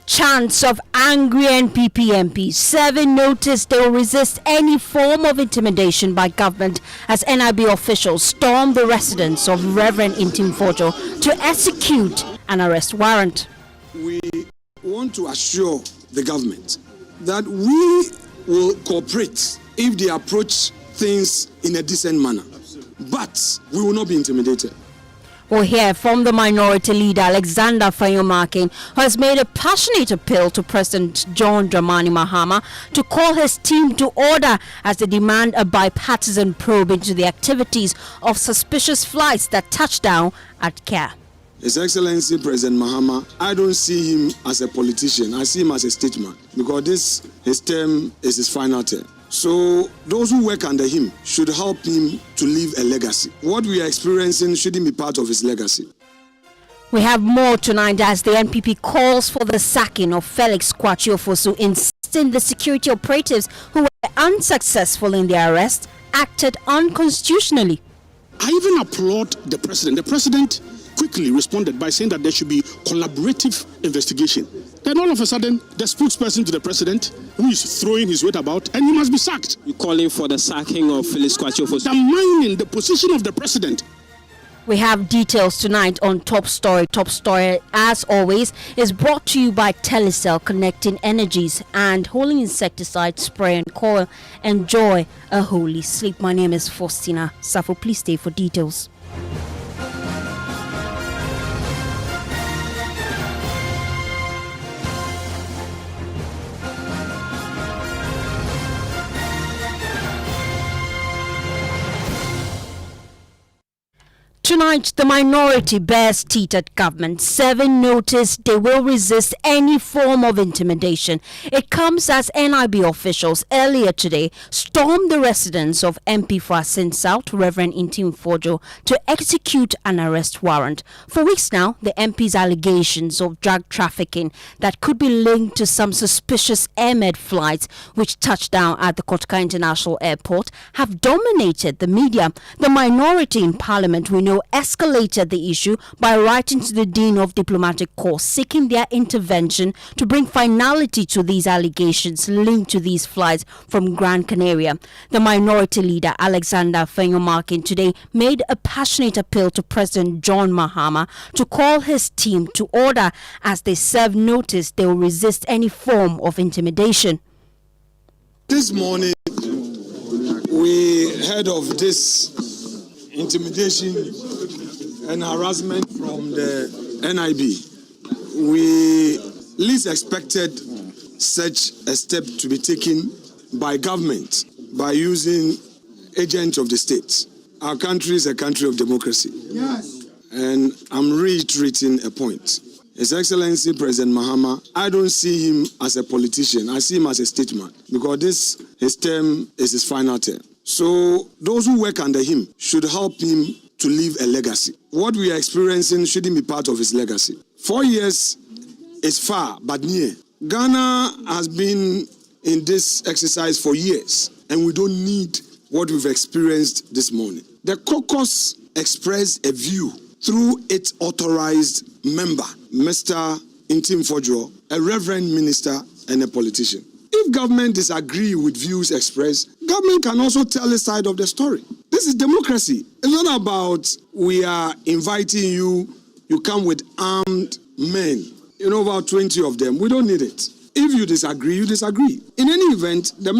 Chants of angry NPP MPs. 7 notice they will resist any form of intimidation by government as NIB officials storm the residence of Reverend Ntim Fordjour to execute an arrest warrant. We want to assure the government that we will cooperate if they approach things in a decent manner, but we will not be intimidated. We'll hear from the minority leader Afenyo-Markin, who has made a passionate appeal to President John Dramani Mahama to call his team to order as they demand a bipartisan probe into the activities of suspicious flights that touched down at Care. His Excellency President Mahama, I don't see him as a politician. I see him as a statesman, because his term is his final term. So those who work under him should help him to leave a legacy. What we are experiencing shouldn't be part of his legacy. We have more tonight as the NPP calls for the sacking of Felix Kwakye-Ofosu, insisting the security operatives who were unsuccessful in their arrest acted unconstitutionally. I even applaud the president. The president quickly responded by saying that there should be collaborative investigation. Then all of a sudden, the spokesperson to the president, who is throwing his weight about, and he must be sacked. You're calling for the sacking of Felix Kwakye-Ofosu. Undermining the position of the president. We have details tonight on Top Story. Top Story, as always, is brought to you by Telecel, connecting energies and Holy Insecticide Spray and Coil. Enjoy a holy sleep. My name is Faustina Safo. Please stay for details. Tonight, the minority bears teeth at government. 7 notice they will resist any form of intimidation. It comes as NIB officials earlier today stormed the residence of MP for Asin South, Reverend Ntim Fordjour, to execute an arrest warrant. For weeks now, the MP's allegations of drug trafficking that could be linked to some suspicious airmed flights which touched down at the Kotka International Airport have dominated the media. The minority in Parliament, we know, escalated the issue by writing to the Dean of Diplomatic Corps seeking their intervention to bring finality to these allegations linked to these flights from Gran Canaria. The minority leader Afenyo-Markin today made a passionate appeal to President John Mahama to call his team to order as they serve notice they will resist any form of intimidation. This morning, we heard of this intimidation and harassment from the NIB. We least expected such a step to be taken by government by using agents of the state. Our country is a country of democracy. Yes. And I'm reiterating a point. His Excellency President Mahama, I don't see him as a politician. I see him as a statesman, because his term is his final term. So those who work under him should help him to leave a legacy. What we are experiencing shouldn't be part of his legacy. 4 years is far, but near. Ghana has been in this exercise for years, and we don't need what we've experienced this morning. The caucus expressed a view through its authorized member, Mr. Ntim Fordjour, a reverend minister and a politician. If government disagree with views expressed, government can also tell a side of the story. This is democracy. It's not about we are inviting you, you come with armed men. About 20 of them. We don't need it. If you disagree, you disagree. In any event, the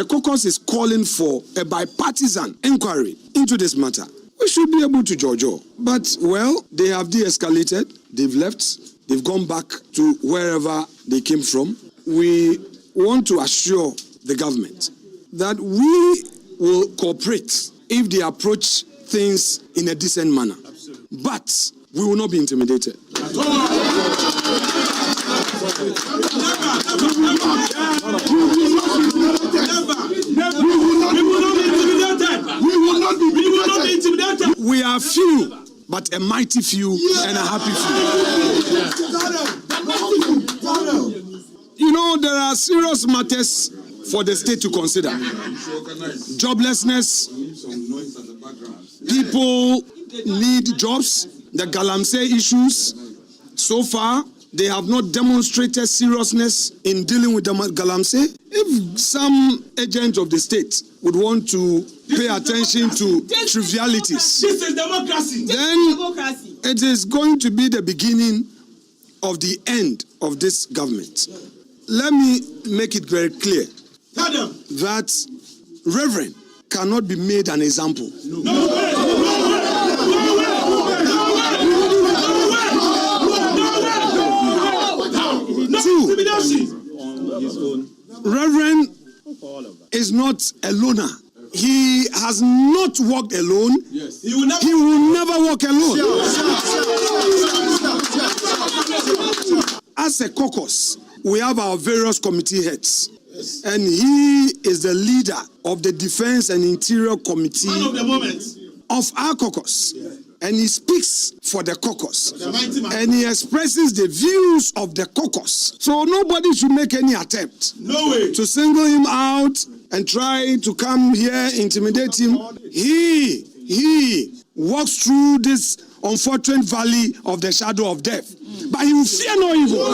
caucus is calling for a bipartisan inquiry into this matter. We should be able to judge all. But, they have de-escalated, they've left, they've gone back to wherever they came from. We want to assure the government that we will cooperate if they approach things in a decent manner. But we will not be intimidated. We are few, but a mighty few and a happy few. There are serious matters for the state to consider. Joblessness, People need jobs. The Galamsey issues, so far, they have not demonstrated seriousness in dealing with the Galamsey. If some agent of the state would want to pay attention to trivialities, this is democracy. Then it is going to be the beginning of the end of this government. Let me make it very clear that Reverend cannot be made an example. Two, Reverend is not a loner. He has not walked alone. Yes. He will never walk alone. As a caucus, we have our various committee heads. Yes. And he is the leader of the Defense and Interior Committee of our caucus. Yeah. And he speaks for the caucus. And he expresses the views of the caucus. So nobody should make any attempt to single him out and try to come here, intimidate him. He walks through this unfortunate valley of the shadow of death. But he will fear no evil.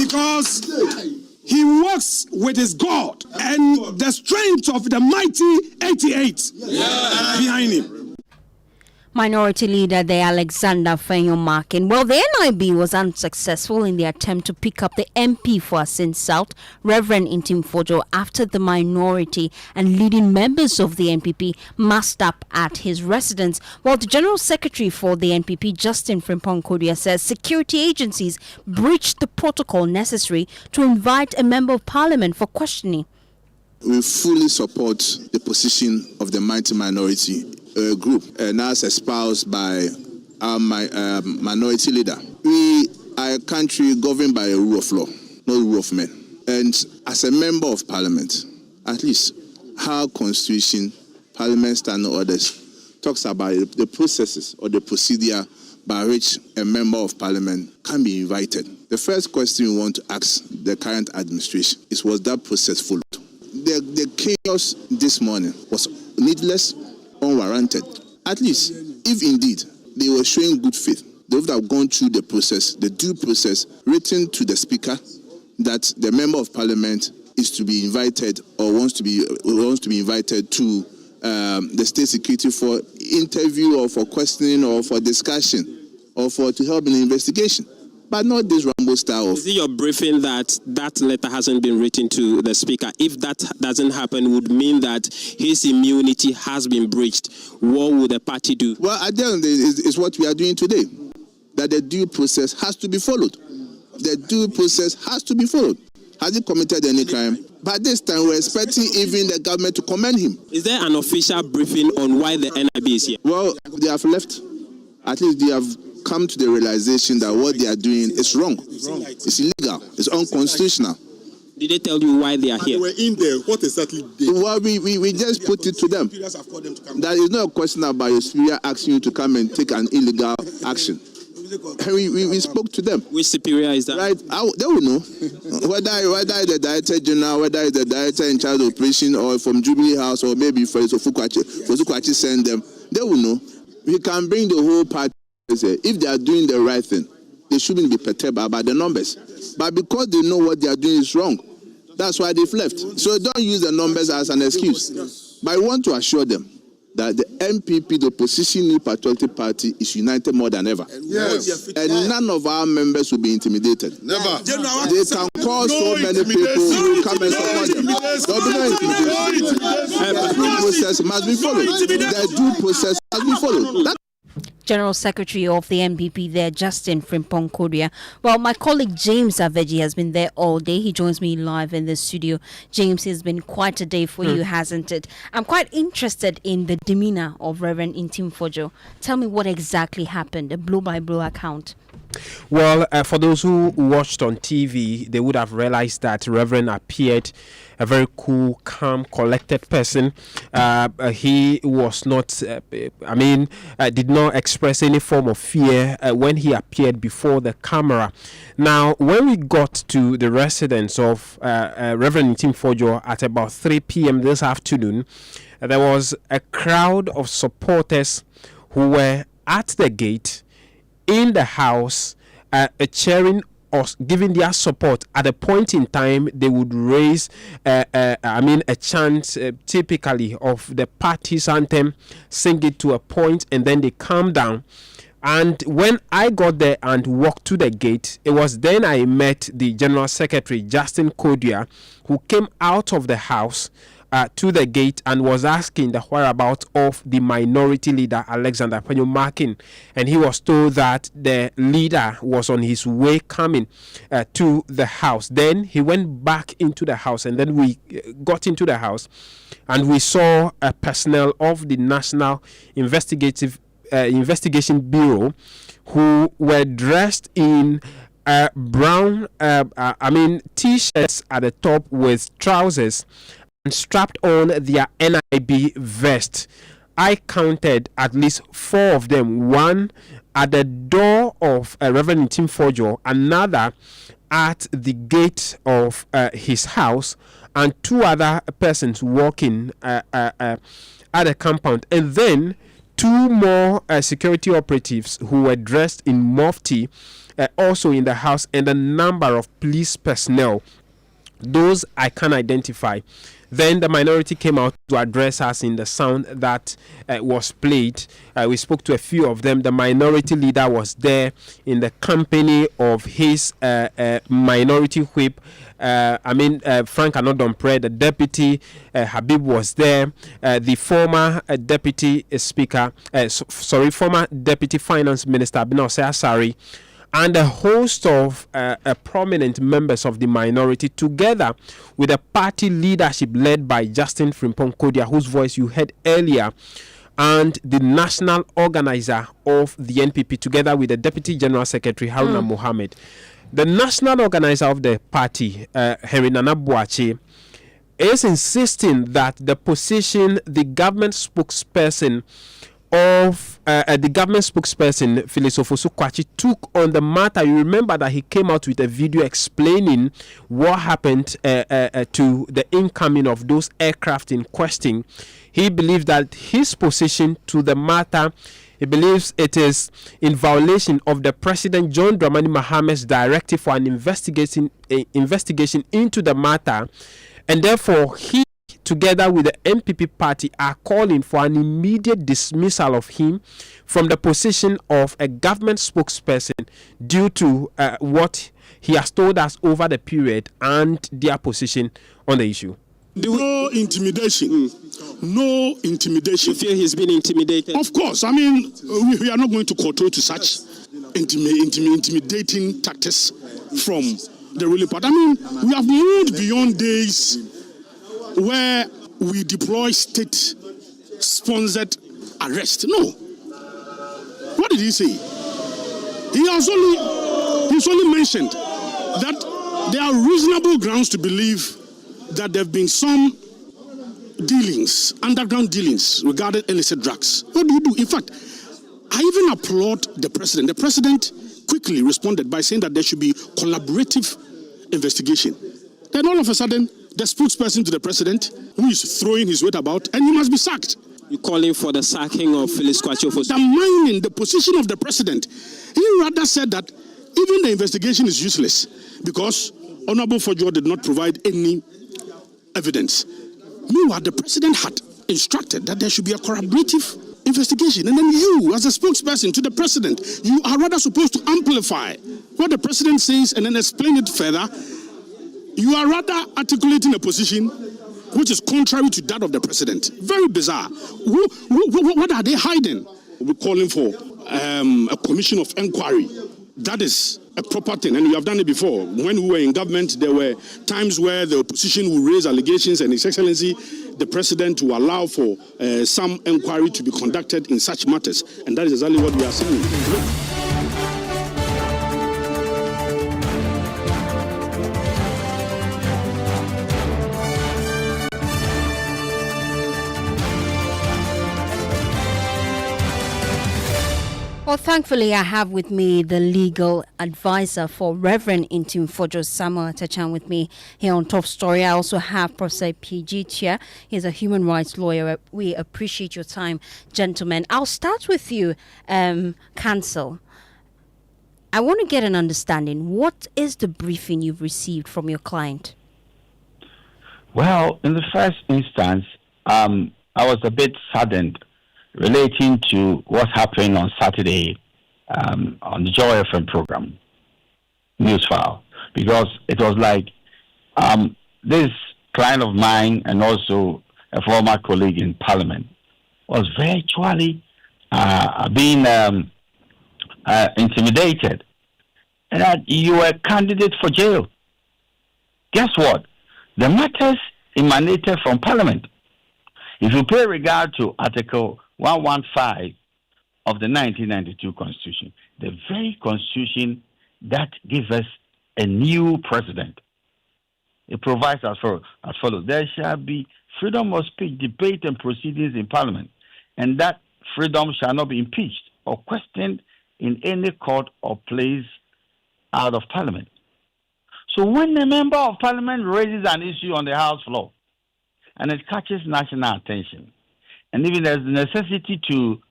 Because he works with his God and the strength of the mighty 88 behind him. Minority Leader there, Afenyo-Markin. Well, the NIB was unsuccessful in the attempt to pick up the MP for Asin South, Reverend Ntim Fordjour, after the minority and leading members of the NPP massed up at his residence. While the General Secretary for the NPP, Ntim Fordjour, says security agencies breached the protocol necessary to invite a member of parliament for questioning. We fully support the position of the mighty minority group, and as espoused by our minority leader. We are a country governed by a rule of law, not rule of men. And as a member of parliament, at least our constitution, parliament standing orders, talks about the processes or the procedure by which a member of parliament can be invited. The first question we want to ask the current administration is, was that process followed? The chaos this morning was needless, unwarranted. At least, if indeed they were showing good faith, they would have gone through the process, the due process, written to the speaker that the member of parliament is to be invited or wants to be invited to the state security for interview or for questioning or for discussion or to help in the investigation. But not this Rambo style. Is it your briefing that that letter hasn't been written to the speaker? If that doesn't happen, would mean that his immunity has been breached. What would the party do? Well, at the end of the day, is what we are doing today. That the due process has to be followed. The due process has to be followed. Has he committed any crime? But this time, we're expecting even the government to commend him. Is there an official briefing on why the NIB is here? Well, they have left. At least they have come to the realization that what they are doing is wrong. It's illegal. It's unconstitutional. Did they tell you why they are here? They were in there. What exactly did they? Well, we just put it to them. That is not a question about your superior asking you to come and take an illegal action. And we spoke to them. Which superior is that? Right, they will know. Whether the director general, whether it's the director in charge of operation, or from Jubilee House, or maybe for Fukwachi send them, they will know. We can bring the whole party. If they are doing the right thing, they shouldn't be perturbed about the numbers. But because they know what they are doing is wrong, that's why they've left. So don't use the numbers as an excuse. But I want to assure them that the NPP, the opposition New Patriotic Party, is united more than ever. Yes. And none of our members will be intimidated. Never. They can call so many people who come and support them. There will be no intimidation. The due process must be followed. The due process must be followed. General Secretary of the NPP there, Ntim Fordjour. Well, my colleague James Aveji has been there all day. He joins me live in the studio. James, it's been quite a day for you, hasn't it? I'm quite interested in the demeanor of Reverend Ntim Fordjour. Tell me what exactly happened, a blow-by-blow account. Well, for those who watched on TV, they would have realized that Reverend appeared a very cool, calm, collected person. He was not, did not express any form of fear when he appeared before the camera. Now, when we got to the residence of Reverend Ntim Fordjour at about 3 p.m. this afternoon, there was a crowd of supporters who were at the gate in the house, cheering or giving their support. At a point in time, they would raise, a chant typically of the party's anthem, sing it to a point, and then they calm down. And when I got there and walked to the gate, it was then I met the General Secretary, Ntim Fordjour, who came out of the house to the gate and was asking the whereabouts of the minority leader, Alexander Afenyo-Markin. And he was told that the leader was on his way coming to the house. Then he went back into the house, and then we got into the house and we saw a personnel of the National Investigation Bureau who were dressed in brown t-shirts at the top with trousers and strapped on their NIB vest. I counted at least 4 of them, one at the door of Reverend Ntim Fordjour, another at the gate of his house, and 2 other persons walking at the compound, and then 2 more security operatives who were dressed in mufti also in the house, and a number of police personnel. Those I can identify. Then the minority came out to address us in the sound that was played. We spoke to a few of them. The minority leader was there in the company of his minority whip, Frank Anodompre. The deputy Habib was there. The former deputy speaker, former deputy finance minister Abinose Asari, and a host of prominent members of the minority, together with the party leadership led by Justin Frimpong-Kodia, whose voice you heard earlier, and the national organizer of the NPP, together with the Deputy General Secretary Haruna Mohammed. The national organizer of the party, Henry Nana Boakye, is insisting that the position the government spokesperson Phyllis Ofosu-Kwakye took on the matter. You remember that he came out with a video explaining what happened to the incoming of those aircraft in question. He believes that his position to the matter, he believes it is in violation of the President John Dramani Mahamad's directive for an investigation into the matter, and therefore he, together with the NPP party, are calling for an immediate dismissal of him from the position of a government spokesperson due to what he has told us over the period and their position on the issue. No intimidation. No intimidation. You feel he's been intimidated? Of course. I mean, we are not going to kowtow to such intimidating tactics from the ruling party. I mean, we have moved beyond days where we deploy state-sponsored arrest. No. What did he say? He's only mentioned that there are reasonable grounds to believe that there have been some dealings, underground dealings regarding illicit drugs. What do you do? In fact, I even applaud the president. The president quickly responded by saying that there should be collaborative investigation. Then all of a sudden, the spokesperson to the president, who is throwing his weight about, and he must be sacked. You're calling for the sacking of Phyllis Kwakye Ofosu. Undermining the position of the president. He rather said that even the investigation is useless because Honorable Fordjour did not provide any evidence. Meanwhile, the president had instructed that there should be a corroborative investigation. And then you, as a spokesperson to the president, you are rather supposed to amplify what the president says and then explain it further. You are rather articulating a position which is contrary to that of the president. Very bizarre. What are they hiding? We're calling for a commission of inquiry. That is a proper thing, and you have done it before. When we were in government, there were times where the opposition would raise allegations, and His Excellency, the President, will allow for some inquiry to be conducted in such matters, and that is exactly what we are saying. Well, thankfully, I have with me the legal advisor for Reverend Ntim Fordjour, Samuel Atachan, with me here on Top Story. I also have Professor PG Chia. He's a human rights lawyer. We appreciate your time, gentlemen. I'll start with you, Counsel. I want to get an understanding. What is the briefing you've received from your client? Well, in the first instance, I was a bit saddened relating to what happened on Saturday on the Joy FM program, Newsfile, because it was like this client of mine and also a former colleague in Parliament was virtually being intimidated, and that you were a candidate for jail. Guess what? The matters emanated from Parliament. If you pay regard to Article 115 of the 1992 Constitution, the very Constitution that gives us a new president, it provides as follows: there shall be freedom of speech, debate, and proceedings in Parliament, and that freedom shall not be impeached or questioned in any court or place out of Parliament. So when a member of Parliament raises an issue on the House floor and it catches national attention, and even there's the necessity to,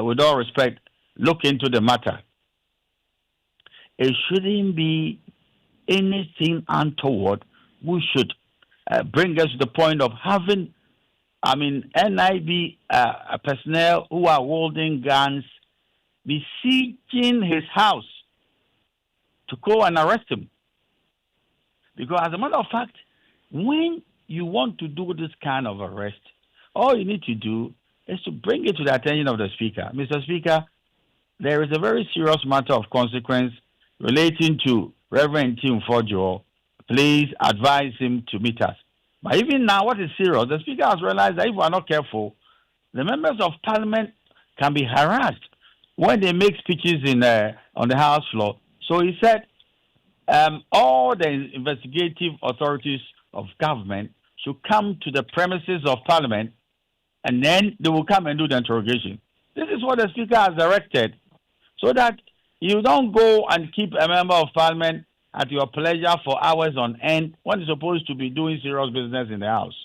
with all respect, look into the matter, it shouldn't be anything untoward. We should bring us to the point of having, NIB personnel who are holding guns besieging his house to go and arrest him. Because as a matter of fact, when you want to do this kind of arrest, all you need to do is to bring it to the attention of the Speaker. Mr. Speaker, there is a very serious matter of consequence relating to Reverend Ntim Fordjour. Please advise him to meet us. But even now, what is serious, the Speaker has realized that if we are not careful, the members of Parliament can be harassed when they make speeches on the House floor. So he said all the investigative authorities of government should come to the premises of Parliament, and then they will come and do the interrogation. This is what the Speaker has directed, so that you don't go and keep a member of Parliament at your pleasure for hours on end when you're supposed to be doing serious business in the House.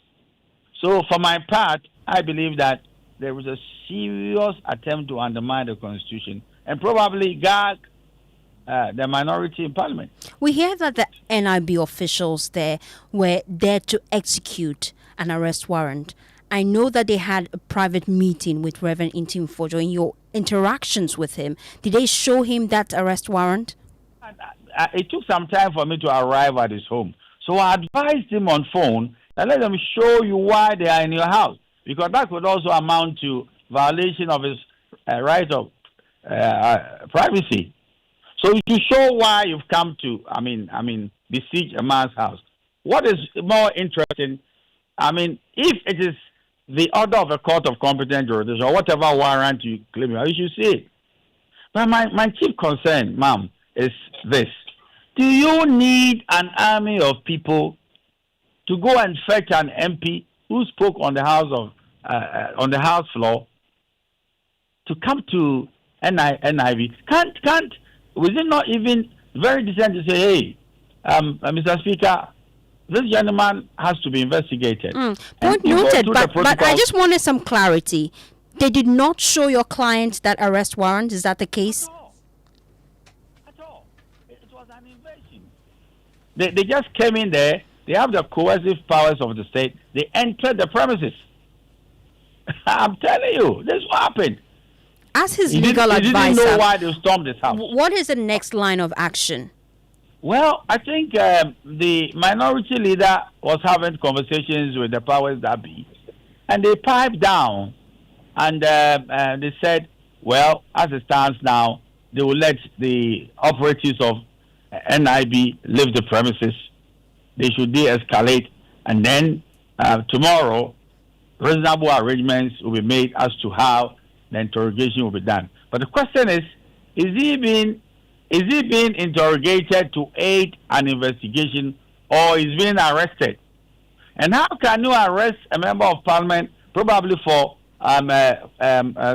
So for my part, I believe that there was a serious attempt to undermine the Constitution and probably gag the minority in Parliament. We hear that the NIB officials there were there to execute an arrest warrant. I know that they had a private meeting with Reverend Ntim Fordjour. In your interactions with him, did they show him that arrest warrant? It took some time for me to arrive at his home. So I advised him on phone and let them show you why they are in your house, because that could also amount to violation of his right of privacy. So you show why you've come to, besiege a man's house. What is more interesting, if it is the order of a court of competent jurisdiction or whatever warrant you claim, you should see it. But my chief concern, ma'am, is this. Do you need an army of people to go and fetch an MP who spoke on the House floor to come to NIB? Was it not even very decent to say, hey, Mr. Speaker, this gentleman has to be investigated? Point noted, but I just wanted some clarity. They did not show your client that arrest warrant. Is that the case? At all. It was an invasion. They just came in there. They have the coercive powers of the state. They entered the premises. I'm telling you, this is what happened. As his legal advisor, he didn't know why they stormed his house. What is the next line of action? Well, I think the minority leader was having conversations with the powers that be, and they piped down, and they said, well, as it stands now, they will let the operatives of NIB leave the premises. They should de-escalate, and then tomorrow, reasonable arrangements will be made as to how the interrogation will be done. But the question is he being interrogated to aid an investigation, or is being arrested? And how can you arrest a member of Parliament probably for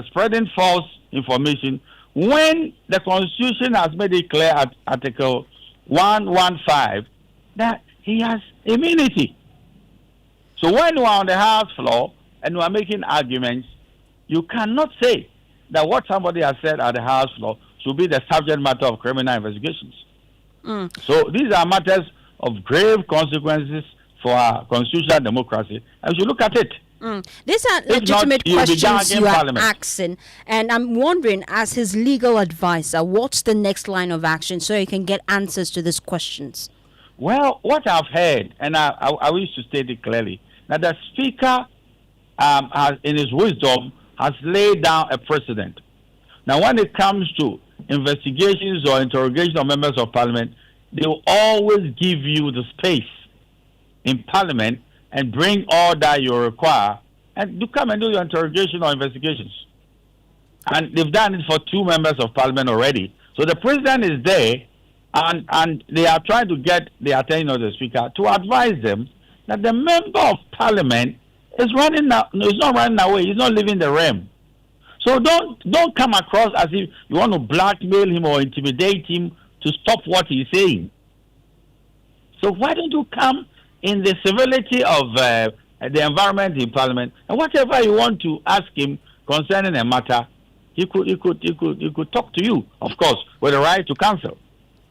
spreading false information when the Constitution has made it clear at Article 115 that he has immunity. So when you are on the House floor and you are making arguments, you cannot say that what somebody has said at the House floor should be the subject matter of criminal investigations. So these are matters of grave consequences for our constitutional democracy, and you look at it. These are legitimate questions you are asking, and I'm wondering, as his legal advisor, what's the next line of action so you can get answers to these questions? Well, what I've heard, and I wish to state it clearly, that the Speaker, has, in his wisdom, has laid down a precedent. Now, when it comes to investigations or interrogation of members of Parliament, they will always give you the space in Parliament and bring all that you require and to come and do your interrogation or investigations. And they've done it for 2 members of Parliament already. So the President is there, and they are trying to get the attention of the Speaker to advise them that the member of Parliament is running now. No, he's not running away. He's not leaving the realm. So don't come across as if you want to blackmail him or intimidate him to stop what he's saying. So why don't you come in the civility of the environment in Parliament, and whatever you want to ask him concerning a matter, he could talk to you, of course, with the right to counsel.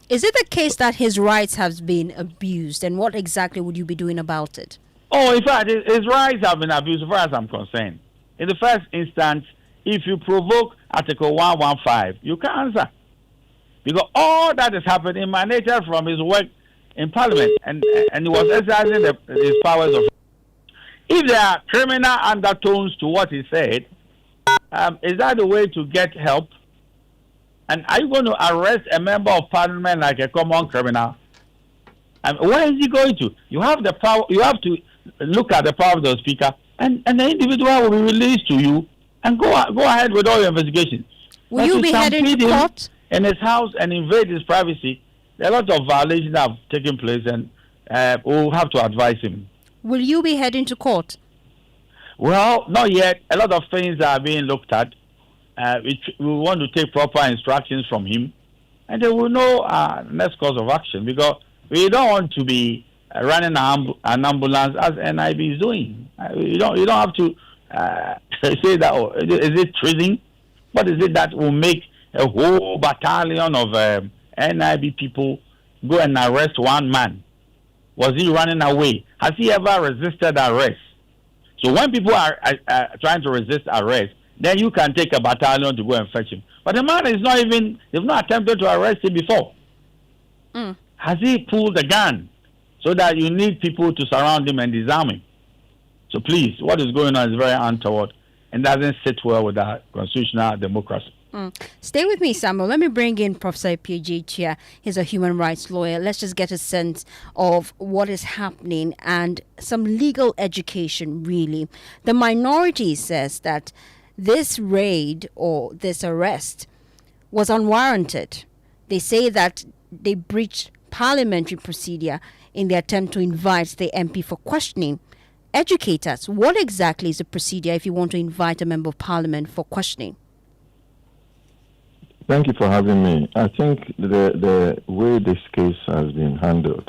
Is it the case that his rights have been abused, and what exactly would you be doing about it? Oh, in fact, his rights have been abused as far as I'm concerned. In the first instance, if you provoke Article 115, you can answer. Because all that has happened emanated from his work in Parliament, and he was exercising his powers of. If there are criminal undertones to what he said, is that the way to get help? And are you going to arrest a member of Parliament like a common criminal? And where is he going to? You have the power. You have to look at the power of the Speaker, and the individual will be released to you, and go ahead with all your investigations. Will you be heading to court? In his house and invade his privacy, there are a lot of violations that have taken place, and we'll have to advise him. Will you be heading to court? Well, not yet. A lot of things are being looked at. We want to take proper instructions from him, and they will know next course of action, because we don't want to be running an ambulance as NIB is doing. You don't have to say that. Oh, is it treason? What is it that will make a whole battalion of NIB people go and arrest one man? Was he running away? Has he ever resisted arrest? So when people are trying to resist arrest, then you can take a battalion to go and fetch him. But the man is not even, they've not attempted to arrest him before. Has he pulled the gun so that you need people to surround him and disarm him? So please, what is going on is very untoward and doesn't sit well with our constitutional democracy. Stay with me, Samuel. Let me bring in Professor P.J. Chia. He's a human rights lawyer. Let's just get a sense of what is happening and some legal education, really. The minority says that this raid or this arrest was unwarranted. They say that they breached parliamentary procedure in the attempt to invite the MP for questioning. Educate us. What exactly is the procedure if you want to invite a member of parliament for questioning? Thank you for having me. I think the way this case has been handled,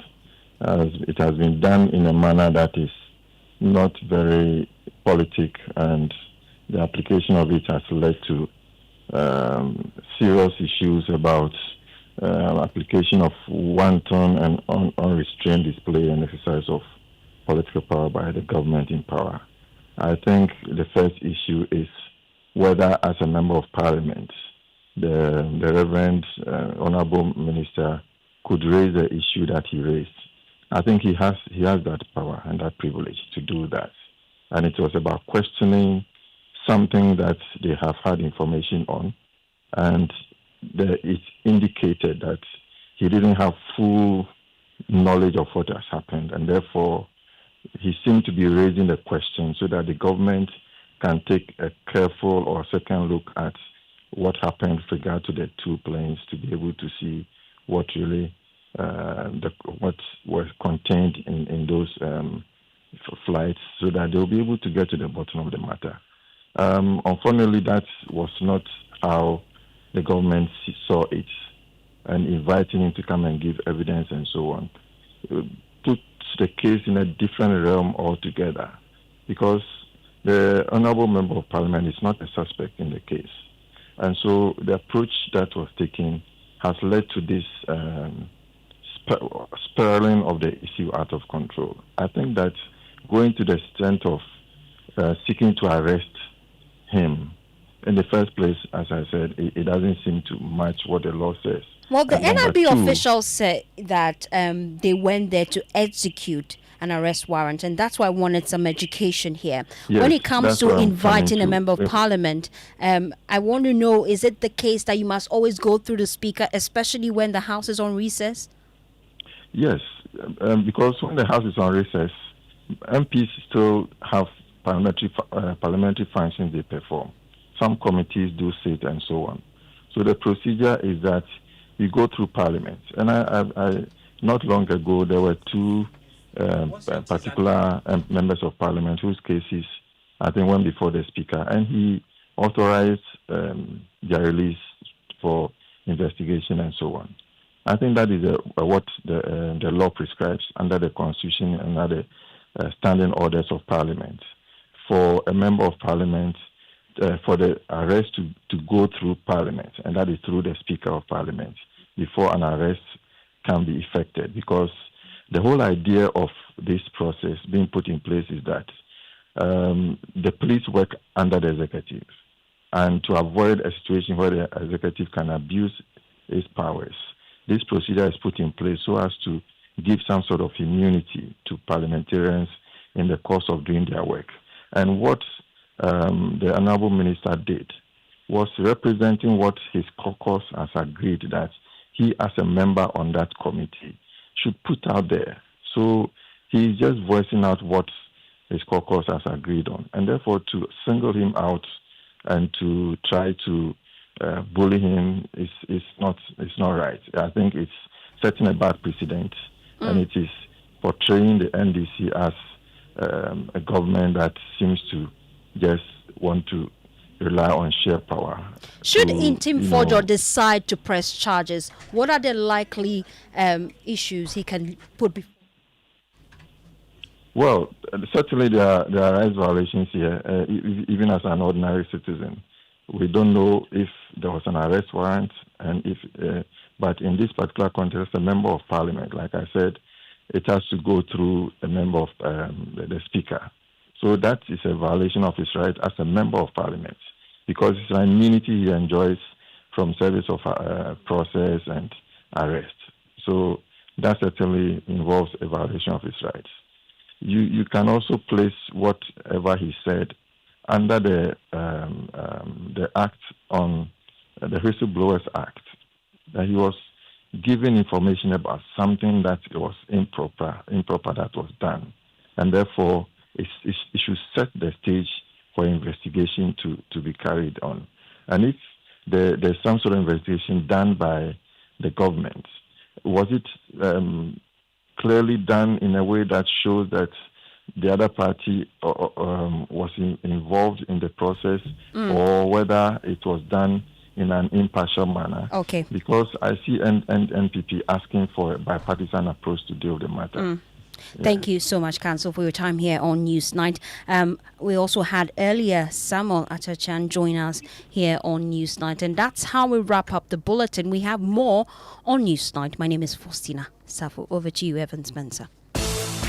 it has been done in a manner that is not very politic, and the application of it has led to serious issues about application of wanton and unrestrained display and exercise of political power by the government in power. I think the first issue is whether, as a member of parliament, the Reverend Honorable Minister could raise the issue that he raised. I think he has that power and that privilege to do that. And it was about questioning something that they have had information on, and it indicated that he didn't have full knowledge of what has happened, and therefore he seemed to be raising the question so that the government can take a careful or second look at what happened with regard to the 2 planes, to be able to see what really what was contained in those flights, so that they'll be able to get to the bottom of the matter. Unfortunately, that was not how the government saw it and inviting him to come and give evidence and so on, puts the case in a different realm altogether, because the Honorable Member of Parliament is not a suspect in the case. And so the approach that was taken has led to this spiraling of the issue out of control. I think that going to the extent of seeking to arrest him in the first place, as I said, it doesn't seem to match what the law says. Well, the And number NIB two, officials say that they went there to execute an arrest warrant, and that's why I wanted some education here. Yes, when it comes that's to what I'm inviting coming a to. member of parliament, I want to know, is it the case that you must always go through the speaker, especially when the house is on recess? Yes, because when the House is on recess, MPs still have parliamentary functions they perform. Some committees do sit and so on. So the procedure is that we go through Parliament. And I not long ago, there were two particular members of Parliament whose cases, I think, went before the Speaker, and he authorized their release for investigation and so on. I think that is what the law prescribes under the Constitution and under the standing orders of Parliament. For a member of Parliament, for the arrest to go through Parliament, and that is through the Speaker of Parliament, before an arrest can be effected. Because the whole idea of this process being put in place is that the police work under the executive, and to avoid a situation where the executive can abuse its powers, this procedure is put in place so as to give some sort of immunity to parliamentarians in the course of doing their work. And what the Honourable Minister did was representing what his caucus has agreed that he, as a member on that committee, should put out there. So he's just voicing out what his caucus has agreed on. And therefore, to single him out and to try to bully him is not right. I think it's setting a bad precedent, and it is portraying the NDC as a government that seems to just want to rely on sheer power. Should Ntim Fordjour decide to press charges, what are the likely issues he can put before? Well, certainly there are rights violations here, even as an ordinary citizen. We don't know if there was an arrest warrant, and but in this particular context, a member of Parliament, like I said, it has to go through a member of the Speaker. So that is a violation of his right as a member of Parliament, because it's an immunity he enjoys from service of process and arrest. So that certainly involves a violation of his rights. You can also place whatever he said under the act on the Whistleblowers Act, that he was giving information about something that was improper that was done, and therefore it should set the stage for investigation to be carried on. And if there's some sort of investigation done by the government, was it clearly done in a way that shows that the other party was involved in the process, or whether it was done in an impartial manner? Okay. Because I see NPP asking for a bipartisan approach to deal with the matter. Thank you so much, Council, for your time here on Newsnight. We also had earlier Samuel Atachan join us here on Newsnight, and that's how we wrap up the bulletin. We have more on Newsnight. My name is Faustina Safo. Over to you, Evan Spencer.